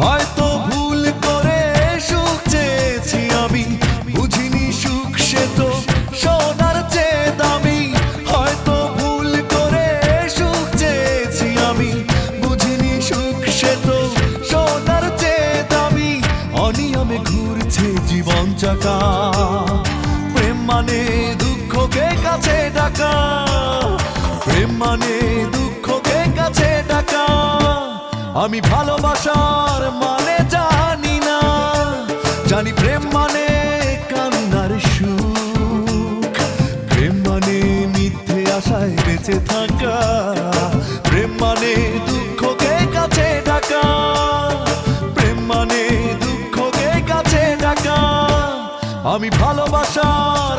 হয়তো ভুল করে সুখ চেয়েছি আমি, বুঝিনি সুখ সে তো সোনার চেয়ে দামি। হয়তো ভুল করে সুখ চেয়েছি আমি, বুঝিনি সুখ সে তো সোনার চেয়ে দামি। অনিয়মে ঘুরছে জীবন চাকা, প্রেম মানে দুঃখকে কাছে ডাকা, প্রেম মানে দুঃখকে কাছে ডাকা। আমি ভালোবাসার মানে জানি না, জানি প্রেম মানে কান্নার সুখ, প্রেম মানে মিথ্যে আশায় বেঁচে থাকা, প্রেম মানে দুঃখকে কাছে ডাকা, প্রেম মানে দুঃখকে কাছে ডাকা। আমি ভালোবাসার